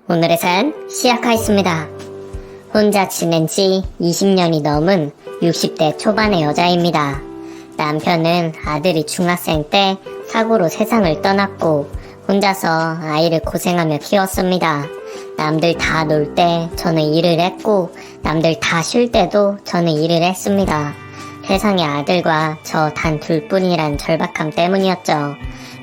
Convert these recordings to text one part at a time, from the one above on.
오늘의 사연 시작하겠습니다. 혼자 지낸 지 20년이 넘은 60대 초반의 여자입니다. 남편은 아들이 중학생 때 사고로 세상을 떠났고 혼자서 아이를 고생하며 키웠습니다. 남들 다 놀 때 저는 일을 했고 남들 다 쉴 때도 저는 일을 했습니다. 세상에 아들과 저 단 둘뿐이란 절박함 때문이었죠.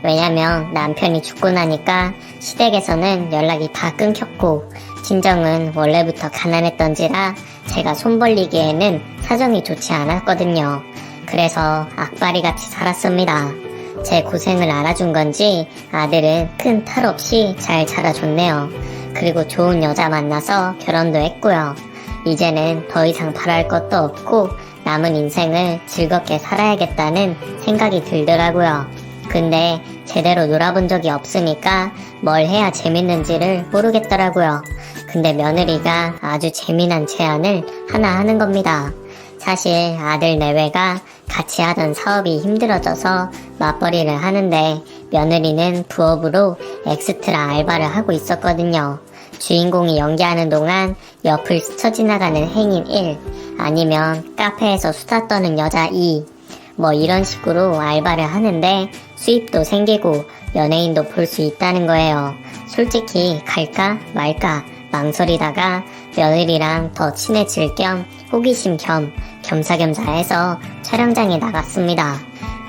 왜냐면 남편이 죽고 나니까 시댁에서는 연락이 다 끊겼고 친정은 원래부터 가난했던지라 제가 손 벌리기에는 사정이 좋지 않았거든요. 그래서 악바리같이 살았습니다. 제 고생을 알아준 건지 아들은 큰 탈 없이 잘 자라줬네요. 그리고 좋은 여자 만나서 결혼도 했고요. 이제는 더 이상 바랄 것도 없고 남은 인생을 즐겁게 살아야겠다는 생각이 들더라고요. 근데 제대로 놀아본 적이 없으니까 뭘 해야 재밌는지를 모르겠더라고요. 근데 며느리가 아주 재미난 제안을 하나 하는 겁니다. 사실 아들 내외가 같이 하던 사업이 힘들어져서 맞벌이를 하는데 며느리는 부업으로 엑스트라 알바를 하고 있었거든요. 주인공이 연기하는 동안 옆을 스쳐 지나가는 행인 1, 아니면 카페에서 수다 떠는 여자 2, 뭐 이런 식으로 알바를 하는데 수입도 생기고 연예인도 볼 수 있다는 거예요. 솔직히 갈까 말까 망설이다가 며느리랑 더 친해질 겸 호기심 겸 겸사겸사 해서 촬영장에 나갔습니다.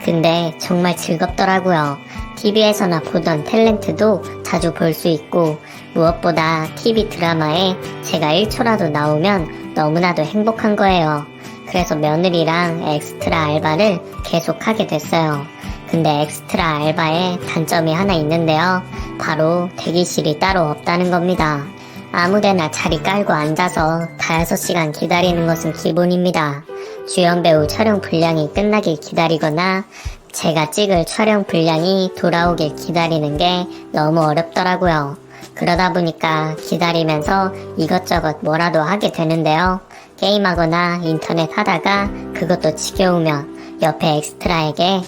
근데 정말 즐겁더라고요. TV에서나 보던 탤런트도 자주 볼 수 있고 무엇보다 TV 드라마에 제가 1초라도 나오면 너무나도 행복한 거예요. 그래서 며느리랑 엑스트라 알바를 계속 하게 됐어요. 근데 엑스트라 알바에 단점이 하나 있는데요. 바로 대기실이 따로 없다는 겁니다. 아무데나 자리 깔고 앉아서 5시간 기다리는 것은 기본입니다. 주연 배우 촬영 분량이 끝나길 기다리거나 제가 찍을 촬영 분량이 돌아오길 기다리는 게 너무 어렵더라고요. 그러다 보니까 기다리면서 이것저것 뭐라도 하게 되는데요. 게임하거나 인터넷 하다가 그것도 지겨우면 옆에 엑스트라에게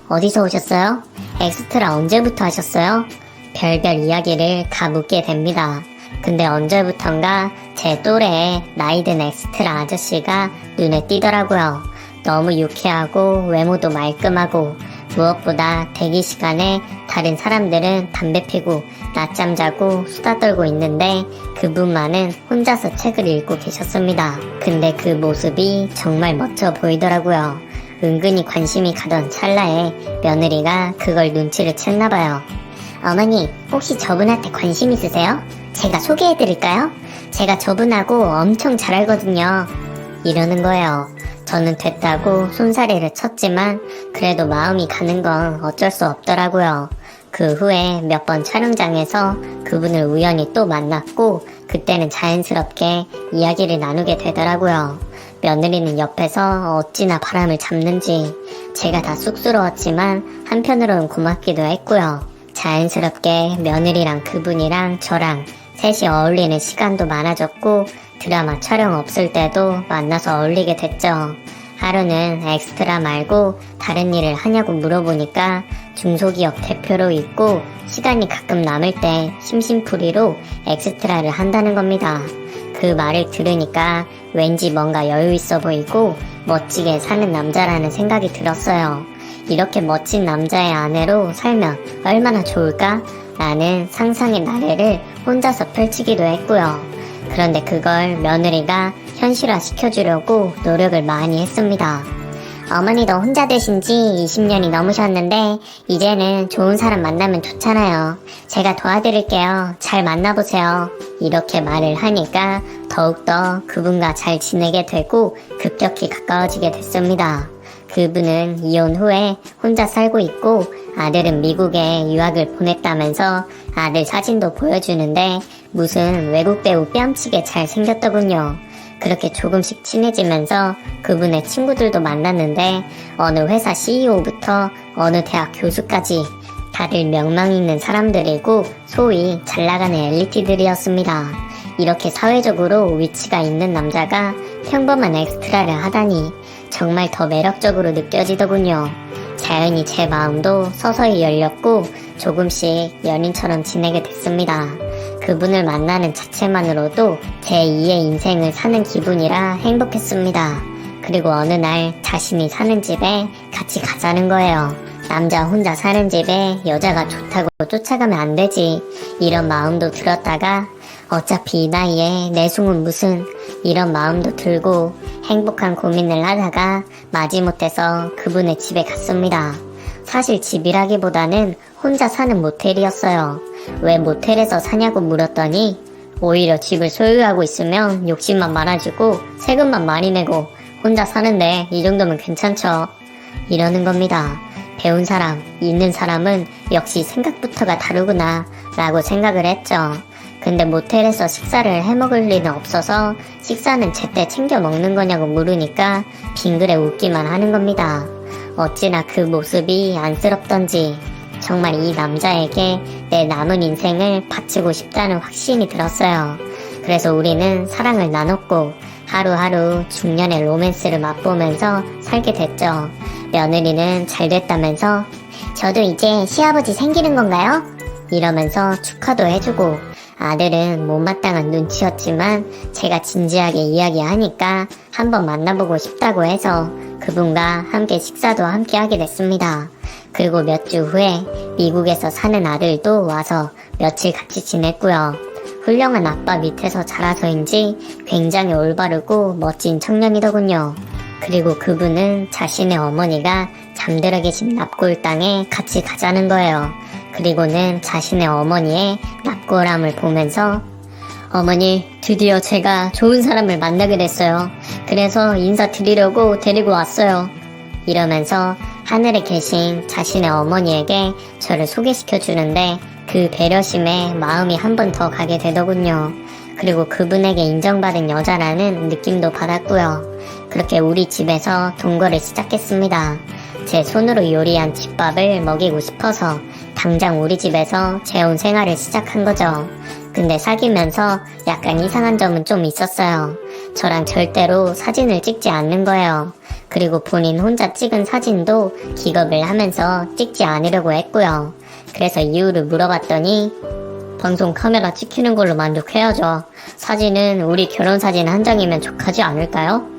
어디서 오셨어요? 엑스트라 언제부터 하셨어요? 별별 이야기를 다 묻게 됩니다. 근데 언제부턴가 제 또래의 나이든 엑스트라 아저씨가 눈에 띄더라고요. 너무 유쾌하고 외모도 말끔하고 무엇보다 대기 시간에 다른 사람들은 담배 피고 낮잠 자고 수다 떨고 있는데 그분만은 혼자서 책을 읽고 계셨습니다. 근데 그 모습이 정말 멋져 보이더라고요. 은근히 관심이 가던 찰나에 며느리가 그걸 눈치를 챘나봐요. 어머니, 혹시 저분한테 관심 있으세요? 제가 소개해드릴까요? 제가 저분하고 엄청 잘 알거든요. 이러는 거예요. 저는 됐다고 손사래를 쳤지만 그래도 마음이 가는 건 어쩔 수 없더라고요. 그 후에 몇 번 촬영장에서 그분을 우연히 또 만났고 그때는 자연스럽게 이야기를 나누게 되더라고요. 며느리는 옆에서 어찌나 바람을 잡는지 제가 다 쑥스러웠지만 한편으로는 고맙기도 했고요. 자연스럽게 며느리랑 그분이랑 저랑 셋이 어울리는 시간도 많아졌고 드라마 촬영 없을 때도 만나서 어울리게 됐죠. 하루는 엑스트라 말고 다른 일을 하냐고 물어보니까 중소기업 대표로 있고 시간이 가끔 남을 때 심심풀이로 엑스트라를 한다는 겁니다. 그 말을 들으니까 왠지 뭔가 여유 있어 보이고 멋지게 사는 남자라는 생각이 들었어요. 이렇게 멋진 남자의 아내로 살면 얼마나 좋을까? 라는 상상의 나래를 혼자서 펼치기도 했고요. 그런데 그걸 며느리가 현실화 시켜주려고 노력을 많이 했습니다. 어머니도 혼자 되신 지 20년이 넘으셨는데 이제는 좋은 사람 만나면 좋잖아요. 제가 도와드릴게요. 잘 만나보세요. 이렇게 말을 하니까 더욱더 그분과 잘 지내게 되고 급격히 가까워지게 됐습니다. 그분은 이혼 후에 혼자 살고 있고 아들은 미국에 유학을 보냈다면서 아들 사진도 보여주는데 무슨 외국 배우 뺨치게 잘생겼더군요. 그렇게 조금씩 친해지면서 그분의 친구들도 만났는데 어느 회사 CEO부터 어느 대학 교수까지 다들 명망 있는 사람들이고 소위 잘나가는 엘리트들이었습니다. 이렇게 사회적으로 위치가 있는 남자가 평범한 엑스트라를 하다니 정말 더 매력적으로 느껴지더군요. 자연히 제 마음도 서서히 열렸고 조금씩 연인처럼 지내게 됐습니다. 그분을 만나는 자체만으로도 제2의 인생을 사는 기분이라 행복했습니다. 그리고 어느 날 자신이 사는 집에 같이 가자는 거예요. 남자 혼자 사는 집에 여자가 좋다고 쫓아가면 안 되지. 이런 마음도 들었다가 어차피 이 나이에 내숭은 무슨, 이런 마음도 들고 행복한 고민을 하다가 마지못해서 그분의 집에 갔습니다. 사실 집이라기보다는 혼자 사는 모텔이었어요. 왜 모텔에서 사냐고 물었더니 오히려 집을 소유하고 있으면 욕심만 많아지고 세금만 많이 내고 혼자 사는데 이 정도면 괜찮죠. 이러는 겁니다. 배운 사람, 있는 사람은 역시 생각부터가 다르구나 라고 생각을 했죠. 근데 모텔에서 식사를 해먹을 리는 없어서 식사는 제때 챙겨 먹는 거냐고 물으니까 빙그레 웃기만 하는 겁니다. 어찌나 그 모습이 안쓰럽던지 정말 이 남자에게 내 남은 인생을 바치고 싶다는 확신이 들었어요. 그래서 우리는 사랑을 나눴고 하루하루 중년의 로맨스를 맛보면서 살게 됐죠. 며느리는 잘 됐다면서 저도 이제 시아버지 생기는 건가요? 이러면서 축하도 해주고, 아들은 못마땅한 눈치였지만 제가 진지하게 이야기하니까 한번 만나보고 싶다고 해서 그분과 함께 식사도 함께 하게 됐습니다. 그리고 몇 주 후에 미국에서 사는 아들도 와서 며칠 같이 지냈고요. 훌륭한 아빠 밑에서 자라서인지 굉장히 올바르고 멋진 청년이더군요. 그리고 그분은 자신의 어머니가 잠들어 계신 납골 땅에 같이 가자는 거예요. 그리고는 자신의 어머니의 납골함을 보면서 어머니, 드디어 제가 좋은 사람을 만나게 됐어요. 그래서 인사드리려고 데리고 왔어요. 이러면서 하늘에 계신 자신의 어머니에게 저를 소개시켜 주는데 그 배려심에 마음이 한 번 더 가게 되더군요. 그리고 그분에게 인정받은 여자라는 느낌도 받았고요. 그렇게 우리 집에서 동거를 시작했습니다. 제 손으로 요리한 집밥을 먹이고 싶어서 당장 우리 집에서 재혼 생활을 시작한 거죠. 근데 사귀면서 약간 이상한 점은 좀 있었어요. 저랑 절대로 사진을 찍지 않는 거예요. 그리고 본인 혼자 찍은 사진도 기겁을 하면서 찍지 않으려고 했고요. 그래서 이유를 물어봤더니 방송 카메라 찍히는 걸로 만족해야죠. 사진은 우리 결혼사진 한 장이면 족하지 않을까요?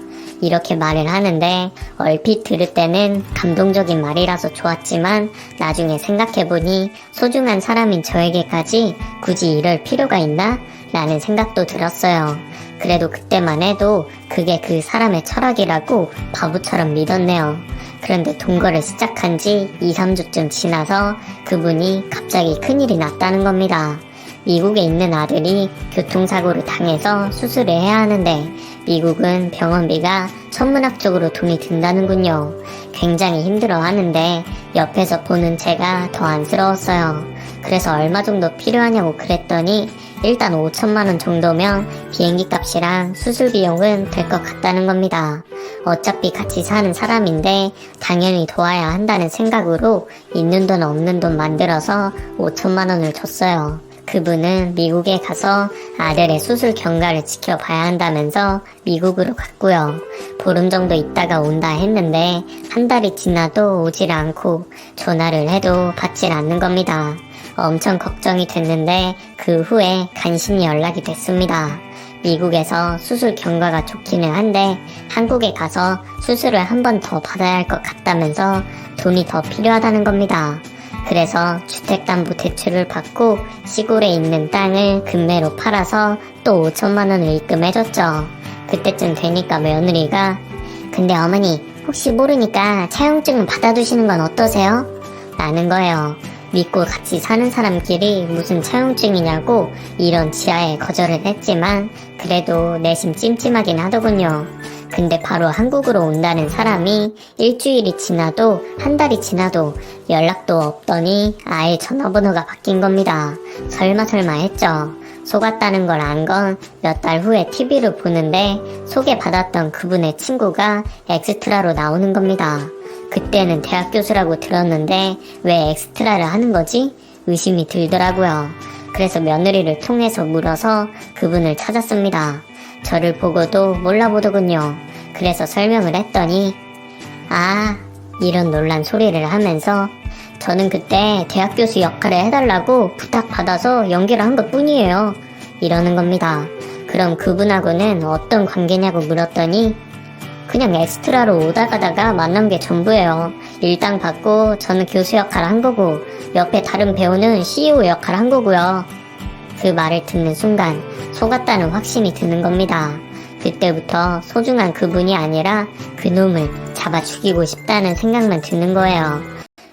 이렇게 말을 하는데 얼핏 들을 때는 감동적인 말이라서 좋았지만 나중에 생각해보니 소중한 사람인 저에게까지 굳이 이럴 필요가 있나? 라는 생각도 들었어요. 그래도 그때만 해도 그게 그 사람의 철학이라고 바보처럼 믿었네요. 그런데 동거를 시작한 지 2, 3주쯤 지나서 그분이 갑자기 큰일이 났다는 겁니다. 미국에 있는 아들이 교통사고를 당해서 수술을 해야 하는데 미국은 병원비가 천문학적으로 돈이 든다는군요. 굉장히 힘들어 하는데 옆에서 보는 제가 더 안쓰러웠어요. 그래서 얼마 정도 필요하냐고 그랬더니 일단 5천만 원 정도면 비행기 값이랑 수술 비용은 될 것 같다는 겁니다. 어차피 같이 사는 사람인데 당연히 도와야 한다는 생각으로 있는 돈 없는 돈 만들어서 5천만 원을 줬어요. 그분은 미국에 가서 아들의 수술 경과를 지켜봐야 한다면서 미국으로 갔고요. 보름 정도 있다가 온다 했는데 한 달이 지나도 오질 않고 전화를 해도 받질 않는 겁니다. 엄청 걱정이 됐는데 그 후에 간신히 연락이 됐습니다. 미국에서 수술 경과가 좋기는 한데 한국에 가서 수술을 한 번 더 받아야 할 것 같다면서 돈이 더 필요하다는 겁니다. 그래서 주택담보대출을 받고 시골에 있는 땅을 금매로 팔아서 또 5천만 원을 입금해줬죠. 그때쯤 되니까 며느리가 근데 어머니 혹시 모르니까 차용증을 받아두시는 건 어떠세요? 라는 거예요. 믿고 같이 사는 사람끼리 무슨 차용증이냐고 이런 지하에 거절을 했지만 그래도 내심 찜찜하긴 하더군요. 근데 바로 한국으로 온다는 사람이 일주일이 지나도 한 달이 지나도 연락도 없더니 아예 전화번호가 바뀐 겁니다. 설마 했죠. 속았다는 걸 안 건 몇 달 후에 TV를 보는데 소개받았던 그분의 친구가 엑스트라로 나오는 겁니다. 그때는 대학 교수라고 들었는데 왜 엑스트라를 하는 거지? 의심이 들더라고요. 그래서 며느리를 통해서 물어서 그분을 찾았습니다. 저를 보고도 몰라보더군요. 그래서 설명을 했더니 이런 놀란 소리를 하면서 저는 그때 대학 교수 역할을 해달라고 부탁받아서 연기를 한 것 뿐이에요. 이러는 겁니다. 그럼 그분하고는 어떤 관계냐고 물었더니 그냥 엑스트라로 오다 가다가 만난 게 전부예요. 일당 받고 저는 교수 역할을 한 거고 옆에 다른 배우는 CEO 역할을 한 거고요. 그 말을 듣는 순간 속았다는 확신이 드는 겁니다. 그때부터 소중한 그분이 아니라 그놈을 잡아 죽이고 싶다는 생각만 드는 거예요.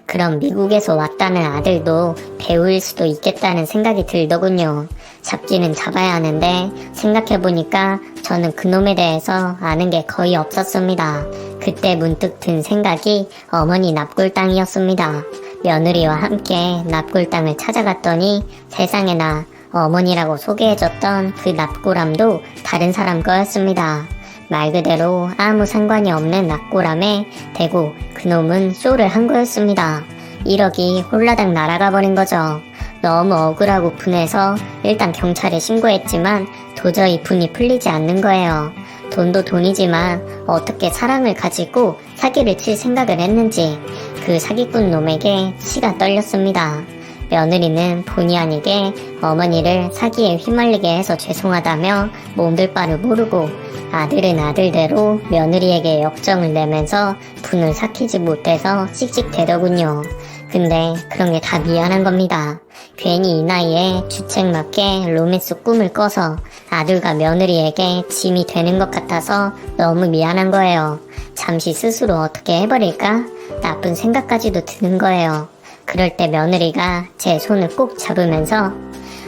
그럼 미국에서 왔다는 아들도 배우일 수도 있겠다는 생각이 들더군요. 잡기는 잡아야 하는데 생각해보니까 저는 그놈에 대해서 아는 게 거의 없었습니다. 그때 문득 든 생각이 어머니 납골당이었습니다. 며느리와 함께 납골당을 찾아갔더니 세상에나 어머니라고 소개해줬던 그 납골함도 다른 사람 거였습니다. 말 그대로 아무 상관이 없는 납골함에 대고 그놈은 쇼를 한 거였습니다. 1억이 홀라당 날아가 버린 거죠. 너무 억울하고 분해서 일단 경찰에 신고했지만 도저히 분이 풀리지 않는 거예요. 돈도 돈이지만 어떻게 사랑을 가지고 사기를 칠 생각을 했는지 그 사기꾼 놈에게 치가 떨렸습니다. 며느리는 본의 아니게 어머니를 사기에 휘말리게 해서 죄송하다며 몸둘 바를 모르고 아들은 아들대로 며느리에게 역정을 내면서 분을 삭히지 못해서 씩씩대더군요. 근데 그런 게 다 미안한 겁니다. 괜히 이 나이에 주책맞게 로맨스 꿈을 꿔서 아들과 며느리에게 짐이 되는 것 같아서 너무 미안한 거예요. 잠시 스스로 어떻게 해버릴까? 나쁜 생각까지도 드는 거예요. 그럴 때 며느리가 제 손을 꼭 잡으면서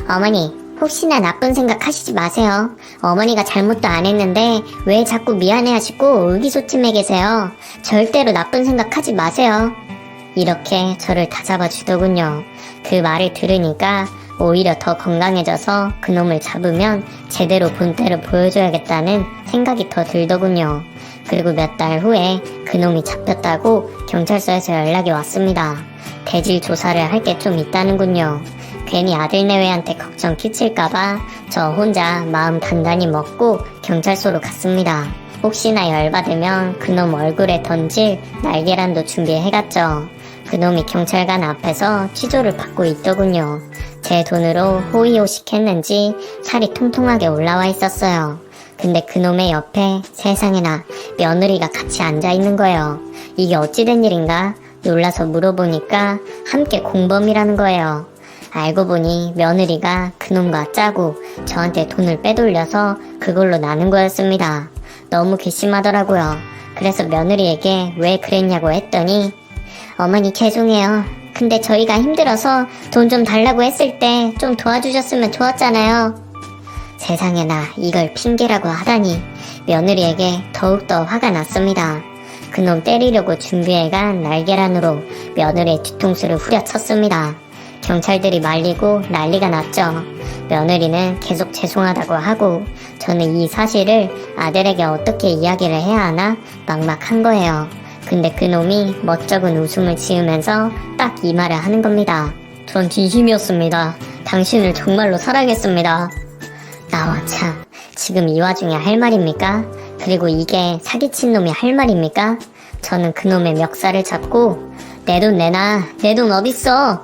어머니, 혹시나 나쁜 생각 하시지 마세요. 어머니가 잘못도 안 했는데 왜 자꾸 미안해하시고 의기소침해 계세요. 절대로 나쁜 생각 하지 마세요. 이렇게 저를 다잡아 주더군요. 그 말을 들으니까 오히려 더 건강해져서 그놈을 잡으면 제대로 본때를 보여줘야겠다는 생각이 더 들더군요. 그리고 몇 달 후에 그놈이 잡혔다고 경찰서에서 연락이 왔습니다. 대질 조사를 할 게 좀 있다는군요. 괜히 아들내외한테 걱정 끼칠까봐 저 혼자 마음 단단히 먹고 경찰서로 갔습니다. 혹시나 열받으면 그놈 얼굴에 던질 날계란도 준비해갔죠. 그놈이 경찰관 앞에서 취조를 받고 있더군요. 제 돈으로 호의호식했는지 살이 통통하게 올라와 있었어요. 근데 그놈의 옆에 세상에나 며느리가 같이 앉아있는 거예요. 이게 어찌된 일인가? 놀라서 물어보니까 함께 공범이라는 거예요. 알고 보니 며느리가 그놈과 짜고 저한테 돈을 빼돌려서 그걸로 나눈 거였습니다. 너무 괘씸하더라고요. 그래서 며느리에게 왜 그랬냐고 했더니 어머니 죄송해요. 근데 저희가 힘들어서 돈 좀 달라고 했을 때 좀 도와주셨으면 좋았잖아요. 세상에나 이걸 핑계라고 하다니 며느리에게 더욱더 화가 났습니다. 그놈 때리려고 준비해간 날계란으로 며느리의 뒤통수를 후려쳤습니다. 경찰들이 말리고 난리가 났죠. 며느리는 계속 죄송하다고 하고 저는 이 사실을 아들에게 어떻게 이야기를 해야 하나 막막한 거예요. 근데 그놈이 멋쩍은 웃음을 지으면서 딱 이 말을 하는 겁니다. 전 진심이었습니다. 당신을 정말로 사랑했습니다. 나와 참, 지금 이 와중에 할 말입니까? 그리고 이게 사기친 놈이 할 말입니까? 저는 그놈의 멱살을 잡고 내 돈 내놔, 내 돈 어딨어?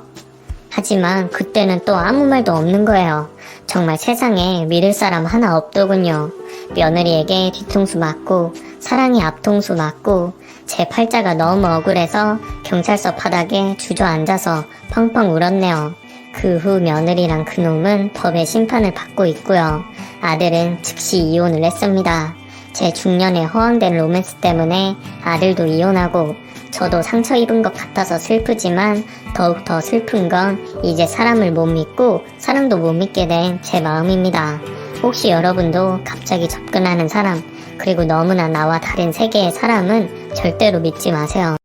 하지만 그때는 또 아무 말도 없는 거예요. 정말 세상에 믿을 사람 하나 없더군요. 며느리에게 뒤통수 맞고 사랑이 앞통수 맞고 제 팔자가 너무 억울해서 경찰서 바닥에 주저앉아서 펑펑 울었네요. 그 후 며느리랑 그놈은 법의 심판을 받고 있고요. 아들은 즉시 이혼을 했습니다. 제 중년에 허황된 로맨스 때문에 아들도 이혼하고 저도 상처 입은 것 같아서 슬프지만 더욱더 슬픈 건 이제 사람을 못 믿고 사랑도 못 믿게 된 제 마음입니다. 혹시 여러분도 갑자기 접근하는 사람 그리고 너무나 나와 다른 세계의 사람은 절대로 믿지 마세요.